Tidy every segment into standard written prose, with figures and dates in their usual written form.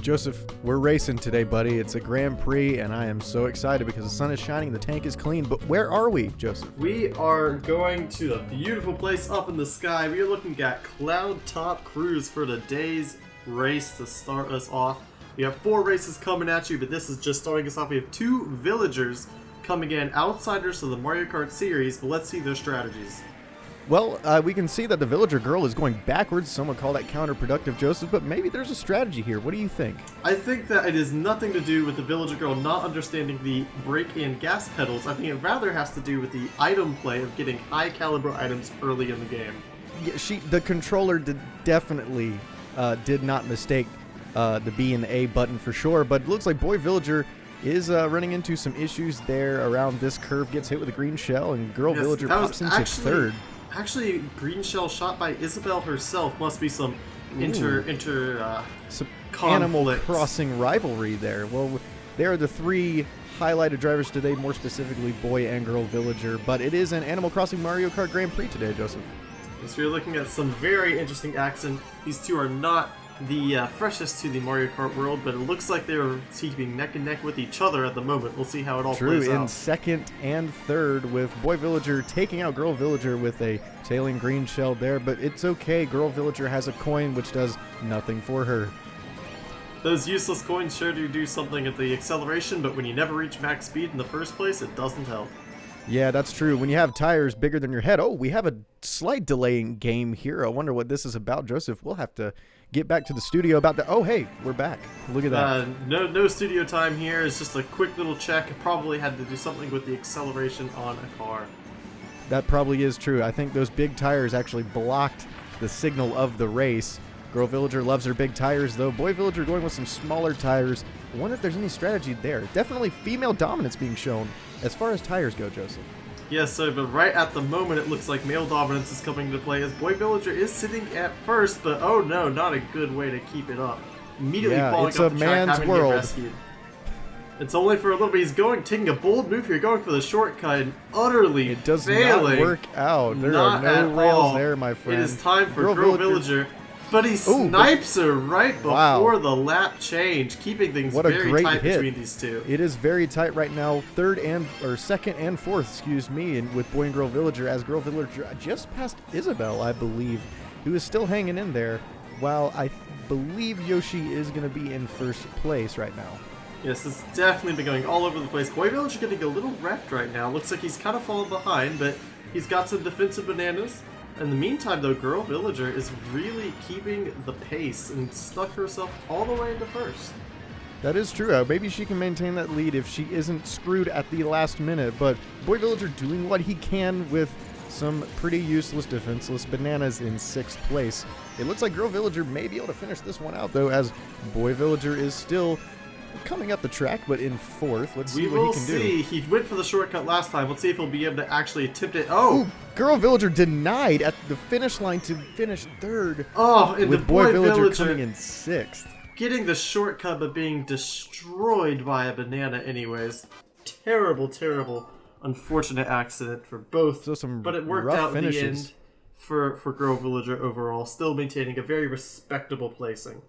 Joseph, we're racing today, buddy. It's a Grand Prix, and I am so excited because the sun is shining, the tank is clean. But where are we, Joseph? We are going to a beautiful place up in the sky. We are looking at Cloud Top Cruise for today's race to start us off. We have 4 races coming at you, but this is just starting us off. We have 2 villagers coming in, outsiders to the Mario Kart series, but let's see their strategies. Well, we can see that the villager girl is going backwards. Some would call that counterproductive, Joseph, but maybe there's a strategy here. What do you think? I think that it is nothing to do with the villager girl not understanding the brake and gas pedals. I think it rather has to do with the item play of getting high caliber items early in the game. Yeah, the controller definitely did not mistake the B and the A button for sure, but it looks like Boy Villager is running into some issues there around this curve, gets hit with a green shell, and Girl Villager pops into third. Actually, green shell shot by Isabelle herself. Must be some some conflict. Animal Crossing rivalry there. Well, they are the 3 highlighted drivers today, more specifically Boy and Girl Villager, but it is an Animal Crossing Mario Kart Grand Prix today, Joseph. So we're looking at some very interesting action. These 2 are not the freshest to the Mario Kart world, but it looks like they're keeping neck and neck with each other at the moment. We'll see how it all plays out. True, in second and third, with Boy Villager taking out Girl Villager with a sailing green shell there, but it's okay. Girl Villager has a coin, which does nothing for her. Those useless coins sure do something at the acceleration, but when you never reach max speed in the first place, it doesn't help. Yeah, that's true. When you have tires bigger than your head. Oh, we have a slight delay in game here. I wonder what this is about, Joseph. We'll have to get back to the studio about that. Oh, hey, we're back. Look at that. No studio time here. It's just a quick little check. Probably had to do something with the acceleration on a car. That probably is true. I think those big tires actually blocked the signal of the race. Girl Villager loves her big tires, though. Boy Villager going with some smaller tires. I wonder if there's any strategy there. Definitely female dominance being shown as far as tires go, Joseph. Yes, sir, but right at the moment it looks like male dominance is coming into play as Boy Villager is sitting at first, but oh no, not a good way to keep it up. Immediately falling off the track, having to get rescued. It's only for a little bit. He's taking a bold move here, going for the shortcut and utterly failing. It does not work out. There are no rails there, my friend. It is time for Girl Villager. But he snipes her right before the lap change, keeping things very tight between these 2. It is very tight right now. Second and fourth, excuse me, and with Boy and Girl Villager, as Girl Villager just passed Isabelle, I believe, who is still hanging in there, while I believe Yoshi is going to be in first place right now. Yes, it's definitely been going all over the place. Boy Villager getting a little wrecked right now. Looks like he's kind of fallen behind, but he's got some defensive bananas. In the meantime, though, Girl Villager is really keeping the pace and stuck herself all the way into first. That is true. Maybe she can maintain that lead if she isn't screwed at the last minute. But Boy Villager doing what he can with some pretty useless defenseless bananas in 6th place. It looks like Girl Villager may be able to finish this one out, though, as Boy Villager is still coming up the track, but in 4th. Let's see what he can do. We will see. He went for the shortcut last time. Let's see if he'll be able to actually attempt it. Ooh, Girl Villager denied at the finish line to finish 3rd. Oh, and with the Boy Villager coming in 6th. Getting the shortcut, but being destroyed by a banana anyways. Terrible, terrible, unfortunate accident for both. But it worked out in the end for Girl Villager overall. Still maintaining a very respectable placing.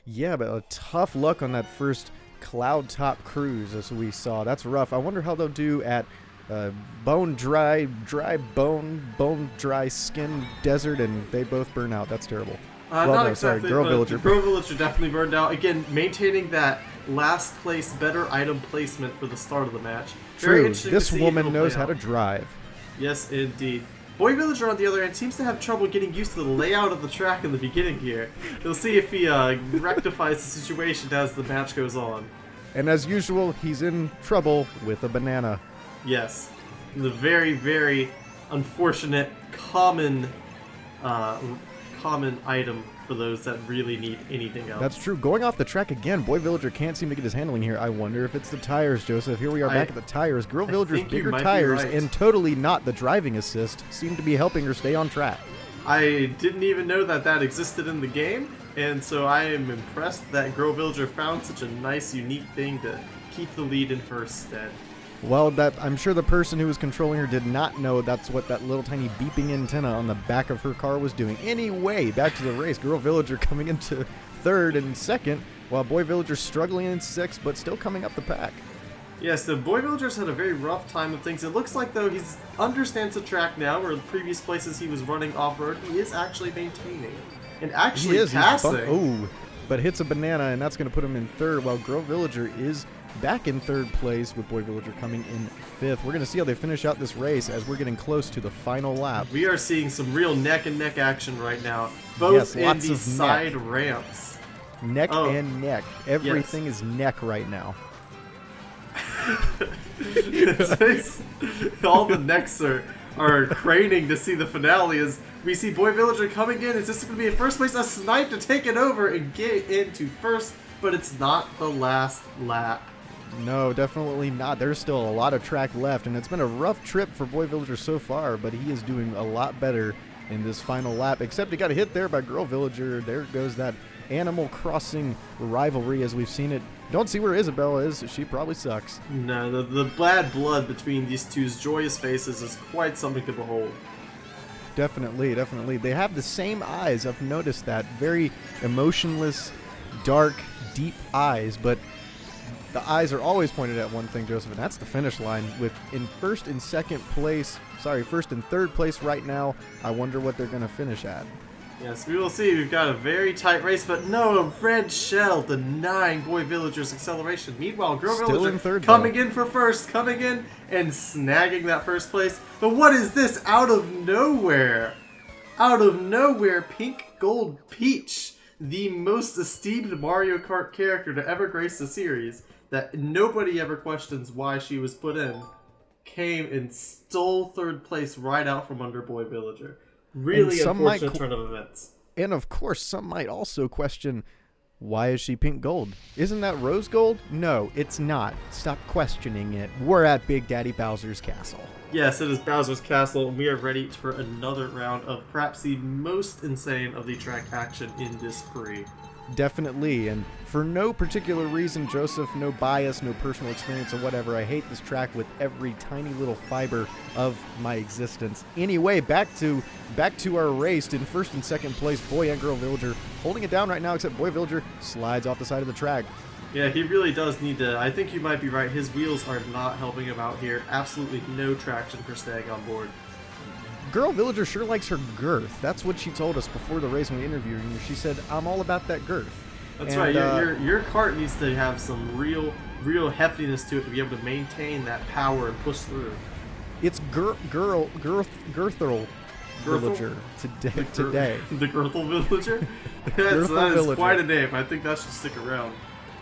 Yeah, but a tough luck on that first Cloud Top Cruise, as we saw. That's rough. I wonder how they'll do at bone dry skin desert, and they both burn out. That's terrible. Not exactly. Girl Villager. Girl Villager definitely burned out. Again, maintaining that last place, better item placement for the start of the match. True. This woman knows how to drive. Yes, indeed. Boy Villager, on the other hand, seems to have trouble getting used to the layout of the track in the beginning here. We'll see if he rectifies the situation as the match goes on. And as usual, he's in trouble with a banana. Yes. The very, very unfortunate, common item for those that really need anything else. That's true. Going off the track again, Boy Villager can't seem to get his handling here. I wonder if it's the tires, Joseph. Here we are back at the tires. Girl Villager's bigger tires and totally not the driving assist seem to be helping her stay on track. I didn't even know that existed in the game, and so I am impressed that Girl Villager found such a nice, unique thing to keep the lead in her stead. Well, I'm sure the person who was controlling her did not know that's what that little tiny beeping antenna on the back of her car was doing. Anyway, back to the race. Girl Villager coming into third and second, while Boy Villager struggling in sixth, but still coming up the pack. Yes, the Boy Villager's had a very rough time with things. It looks like, though, he understands the track now, where the previous places he was running off-road, he is actually maintaining. And actually passing. But hits a banana, and that's going to put him in third, while Girl Villager is back in third place with Boy Villager coming in fifth. We're going to see how they finish out this race as we're getting close to the final lap. We are seeing some real neck-and-neck action right now, both in these side ramps. Neck and neck. Everything is neck right now. All the necks are craning to see the finale as we see Boy Villager coming in. Is this going to be in first place? A snipe to take it over and get into first, but it's not the last lap. No, definitely not. There's still a lot of track left, and it's been a rough trip for Boy Villager so far, but he is doing a lot better in this final lap, except he got hit there by Girl Villager. There goes that Animal Crossing rivalry as we've seen it. Don't see where Isabelle is. She probably sucks. No, the bad blood between these two's joyous faces is quite something to behold. Definitely, definitely. They have the same eyes. I've noticed that. Very emotionless, dark, deep eyes, but the eyes are always pointed at one thing, Joseph, and that's the finish line. With in first and third place right now. I wonder what they're going to finish at. Yes, we will see. We've got a very tight race, but no, a red shell denying Boy Villager's acceleration. Meanwhile, Girl Villager coming in for first, coming in and snagging that first place. But what is this? Out of nowhere, Pink Gold Peach, the most esteemed Mario Kart character to ever grace the series, that nobody ever questions why she was put in, came and stole third place right out from under Boy Villager. Really unfortunate turn of events. And of course, some might also question, why is she pink gold? Isn't that rose gold? No, it's not. Stop questioning it. We're at Big Daddy Bowser's castle. Yes, it is Bowser's castle, and we are ready for another round of perhaps the most insane of the track action in this Prix. Definitely, and for no particular reason, Joseph, no bias, no personal experience or whatever, I hate this track with every tiny little fiber of my existence. Anyway, back to our race. In first and second place, Boy and Girl Villager holding it down right now, except Boy Villager slides off the side of the track. Yeah, he really does need to. I think you might be right. His wheels are not helping him out here. Absolutely no traction for staying on board. Girl Villager sure likes her girth. That's what she told us before the race when we interviewed her. She said, I'm all about that girth. That's right. Your cart needs to have some real heftiness to it to be able to maintain that power and push through. It's Girthel Villager today. The Girthel Villager? That is quite a name. I think that should stick around.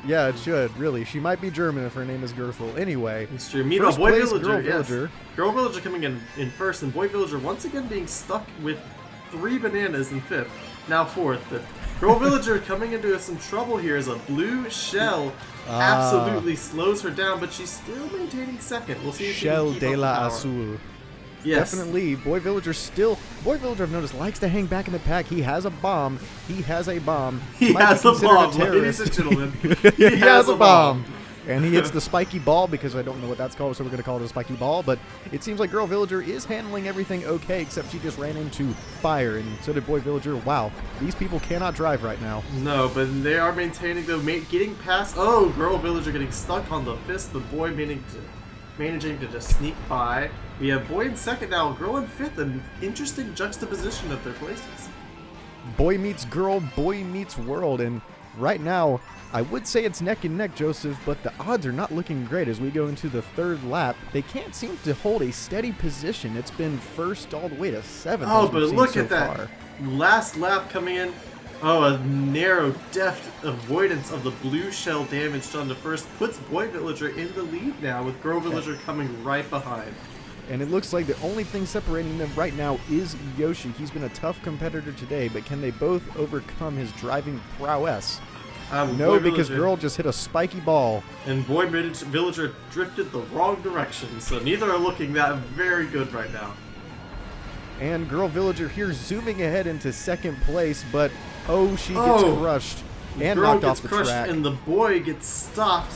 Yeah, it should, really. She might be German if her name is Girthel. Anyway. It's true. Meanwhile, Boy Villager, Girl Villager coming in first, and Boy Villager once again being stuck with 3 bananas in fifth. Now fourth, but Girl Villager coming into some trouble here as a blue shell absolutely slows her down, but she's still maintaining second. We'll see if she can keep de up la the power. Azul. Yes. Definitely. Boy Villager, I've noticed, likes to hang back in the pack. He has a bomb. He has a bomb, ladies and gentlemen. He has a bomb. And he hits the spiky ball, because I don't know what that's called, so we're going to call it a spiky ball. But it seems like Girl Villager is handling everything okay, except she just ran into fire, and so did Boy Villager. Wow, these people cannot drive right now. No, but they are maintaining, though, getting past. Oh, Girl Villager getting stuck on the fist. The Boy managing to just sneak by. We have Boy in second now, Girl in fifth. An interesting juxtaposition of their places. Boy meets girl, boy meets world, and right now, I would say it's neck and neck, Joseph, but the odds are not looking great as we go into the third lap. They can't seem to hold a steady position. It's been first all the way to seventh. Oh, but look at that last lap coming in. Oh, a narrow, deft avoidance of the blue shell damage done to first puts Boy Villager in the lead now, with Girl Villager coming right behind. And it looks like the only thing separating them right now is Yoshi. He's been a tough competitor today, but can they both overcome his driving prowess? No, because Girl just hit a spiky ball. And Boy Villager drifted the wrong direction, so neither are looking that very good right now. And Girl Villager here zooming ahead into second place, but she gets crushed and knocked off the track. And the Boy gets stopped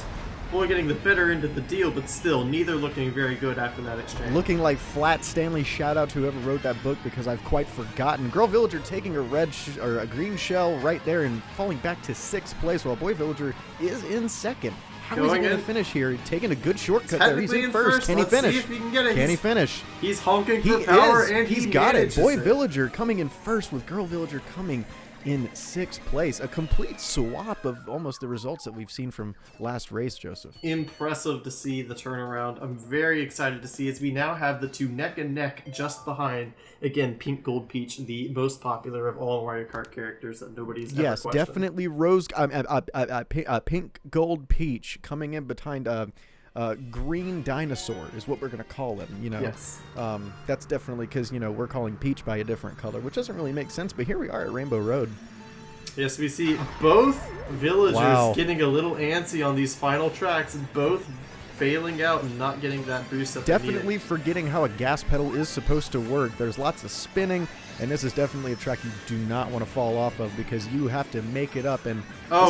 Boy getting the better end of the deal, but still, neither looking very good after that exchange. Looking like Flat Stanley. Shout out to whoever wrote that book because I've quite forgotten. Girl Villager taking a green shell right there and falling back to 6th place while Boy Villager is in 2nd. How is he going to finish here? Taking a good shortcut there. He's in first. Can he finish? See if he can get it. Can he finish? He's honking for power, and he's got it. Boy Villager coming in first with Girl Villager coming in 6th place. A complete swap of almost the results that we've seen from last race, Joseph. Impressive to see the turnaround. I'm very excited to see as we now have the two neck and neck just behind, again, Pink Gold Peach, the most popular of all Mario Kart characters that nobody's ever questioned. Yes, definitely Pink Gold Peach coming in behind Green Dinosaur is what we're going to call him, you know. Yes. That's definitely because, you know, we're calling Peach by a different color, which doesn't really make sense, but here we are at Rainbow Road. Yes, we see both villagers getting a little antsy on these final tracks, both bailing out and not getting that boost that definitely forgetting how a gas pedal is supposed to work. There's lots of spinning, and this is definitely a track you do not want to fall off of because you have to make it up. And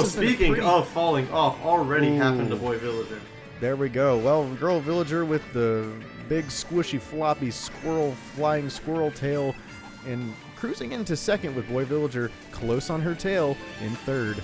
speaking of falling off, already happened to Boy Villager. There we go. Well, Girl Villager with the big squishy floppy flying squirrel tail and cruising into 2nd with Boy Villager close on her tail in 3rd.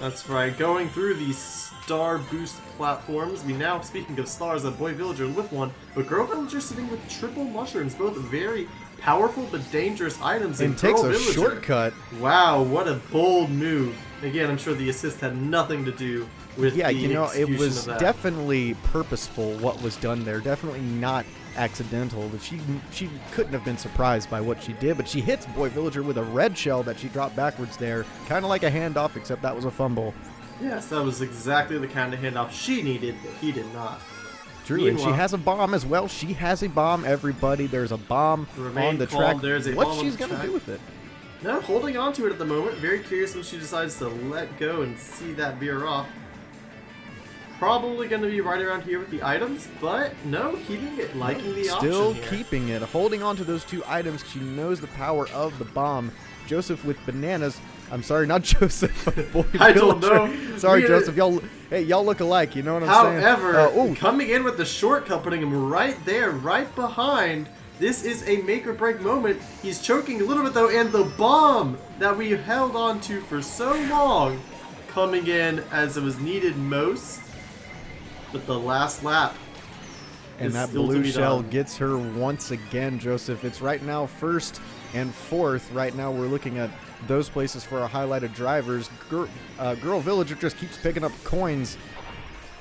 That's right. Going through these star boost platforms, we now, speaking of stars, have Boy Villager with one, but Girl Villager sitting with triple mushrooms, both very powerful but dangerous items. And takes a shortcut. Wow, what a bold move. Again, I'm sure the assist had nothing to do with the you know, it was of that. definitely purposeful what was done there. Definitely not accidental. But she couldn't have been surprised by what she did. But she hits Boy Villager with a red shell that she dropped backwards there. Kind of like a handoff, except that was a fumble. Yes, that was exactly the kind of handoff she needed, but he did not. True, and she has a bomb as well. She has a bomb, everybody. There's a bomb on the track. What's she's going to do with it? No, holding on to it at the moment. Very curious when she decides to let go and see that veer off. Probably going to be right around here with the items, but no, keeping it, liking the option Still here. Keeping it, holding on to those 2 items. She knows the power of the bomb. Joseph with bananas. I'm sorry, not Joseph, but Boy I Villager. don't know. Sorry, Joseph. Y'all look alike. You know what I'm saying? However, coming in with the shortcut, putting him right there, right behind. This is a make or break moment. He's choking a little bit though, and the bomb that we held on to for so long coming in as it was needed most. But the last lap. And that blue shell gets her once again, Joseph. It's right now 1st and 4th. Right now we're looking at those places for our highlighted drivers. Girl Villager just keeps picking up coins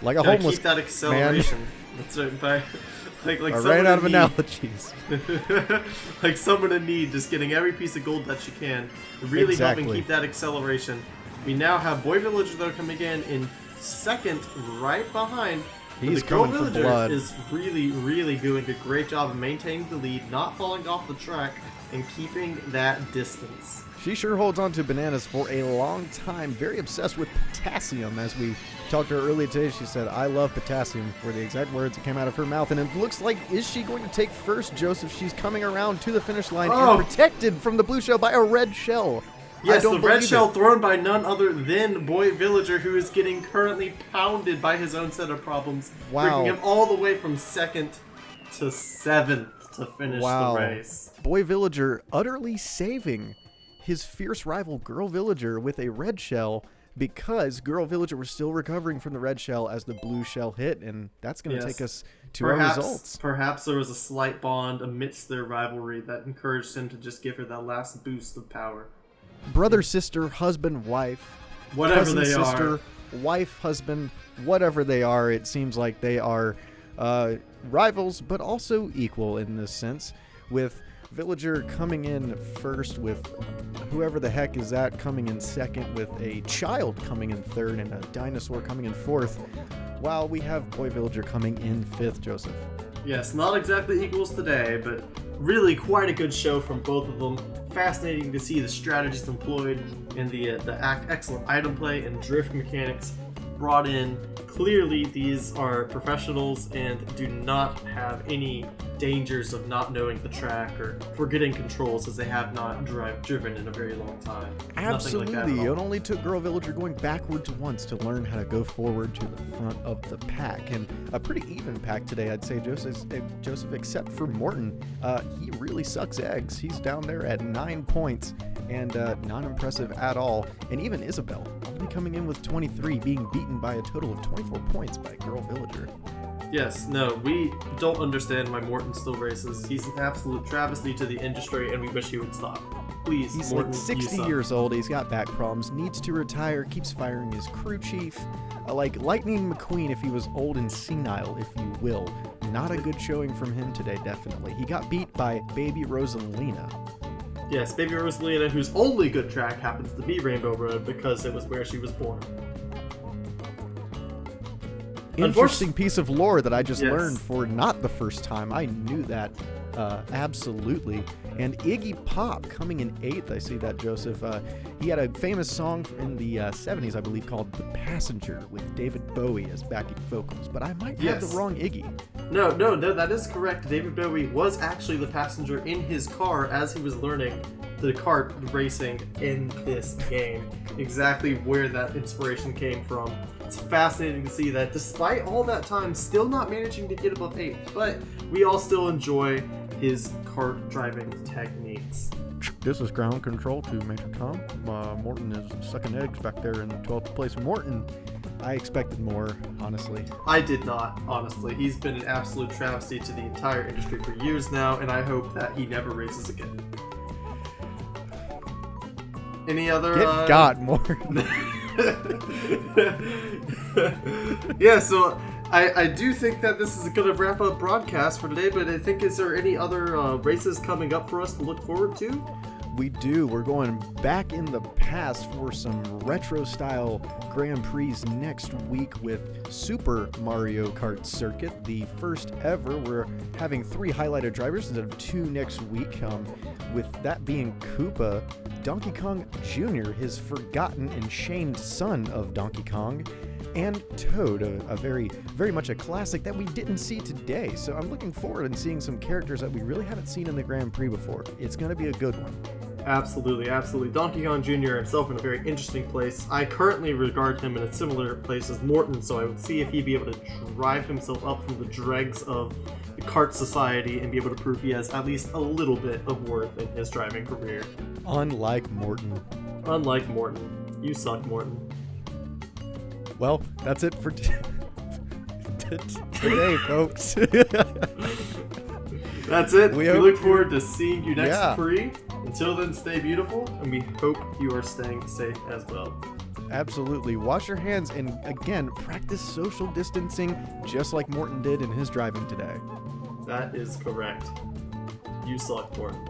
like a homeless keep that acceleration. man. That's right. Like I ran out of analogies. Like someone in need, just getting every piece of gold that she can. Really helping keep that acceleration. We now have Boy Villager though coming in 2nd, right behind. He's the Girl coming for Villager blood. is really doing a great job of maintaining the lead, not falling off the track, and keeping that distance. She sure holds on to bananas for a long time. Very obsessed with potassium. As we talked to her earlier today, she said, "I love potassium," were the exact words that came out of her mouth. And it looks like, is she going to take first, Joseph? She's coming around to the finish line and protected from the blue shell by a red shell. Yes, the red shell thrown by none other than Boy Villager, who is getting currently pounded by his own set of problems. Wow. Bringing him all the way from 2nd to 7th to finish the race. Boy Villager utterly saving his fierce rival Girl Villager with a red shell because Girl Villager was still recovering from the red shell as the blue shell hit, and that's going to take us to our results. Perhaps there was a slight bond amidst their rivalry that encouraged him to just give her that last boost of power. Brother, sister, husband, wife, whatever cousin, they sister, are. Wife, husband, whatever they are, it seems like they are rivals, but also equal in this sense, with Villager coming in first with whoever the heck is that coming in 2nd, with a child coming in 3rd, and a dinosaur coming in 4th, while we have Boy Villager coming in 5th, Joseph. Yes, not exactly equals today, but really quite a good show from both of them. Fascinating to see the strategies employed and the excellent item play and drift mechanics brought in. Clearly, these are professionals and do not have any dangers of not knowing the track or forgetting controls as they have not driven in a very long time. Absolutely. Nothing like that at all. It only took Girl Villager going backwards once to learn how to go forward to the front of the pack. And a pretty even pack today, I'd say, Joseph, except for Morton. He really sucks eggs. He's down there at 9 points and not impressive at all. And even Isabel, only coming in with 23, being beaten by a total of 24 points by Girl Villager. Yes, no, we don't understand why Morton still races. He's an absolute travesty to the industry, and we wish he would stop. Please, He's Morton, like 60 you suck. years old, he's got back problems, needs to retire, keeps firing his crew chief. Like Lightning McQueen if he was old and senile, if you will. Not a good showing from him today, definitely. He got beat by Baby Rosalina. Yes, Baby Rosalina, whose only good track happens to be Rainbow Road because it was where she was born. Interesting piece of lore that I just Yes. learned for not the first time. I knew that absolutely. And Iggy Pop coming in 8th. I see that, Joseph. He had a famous song in the 70s, I believe, called The Passenger with David Bowie as backing vocals. But I might have the wrong Iggy. No, that is correct. David Bowie was actually the passenger in his car as he was learning the kart racing in this game. Exactly where that inspiration came from. It's fascinating to see that despite all that time, still not managing to get above 8th, but we all still enjoy his kart driving techniques. This is ground control to Major Tom. Morton is sucking eggs back there in 12th place. Morton, I expected more, honestly. I did not, honestly. He's been an absolute travesty to the entire industry for years now, and I hope that he never races again. Any other... Get got, Morton. Yeah, so I do think that this is going to wrap up broadcast for today, but I think, is there any other races coming up for us to look forward to? We do. We're going back in the past for some retro-style Grand Prix next week with Super Mario Kart Circuit, the first ever. We're having 3 highlighted drivers instead of 2 next week, with that being Koopa, Donkey Kong Jr., his forgotten and shamed son of Donkey Kong, and Toad, a very, very much a classic that we didn't see today. So I'm looking forward to seeing some characters that we really haven't seen in the Grand Prix before. It's going to be a good one. Absolutely, absolutely. Donkey Kong Jr. himself in a very interesting place. I currently regard him in a similar place as Morton, so I would see if he'd be able to drive himself up from the dregs of the kart society and be able to prove he has at least a little bit of worth in his driving career. Unlike Morton. Unlike Morton. You suck, Morton. Well, that's it for today, folks. That's it. We hope look forward to seeing you next Yeah. free. Until then, stay beautiful, and we hope you are staying safe as well. Absolutely. Wash your hands and, again, practice social distancing just like Morton did in his driving today. That is correct. You suck, Morton.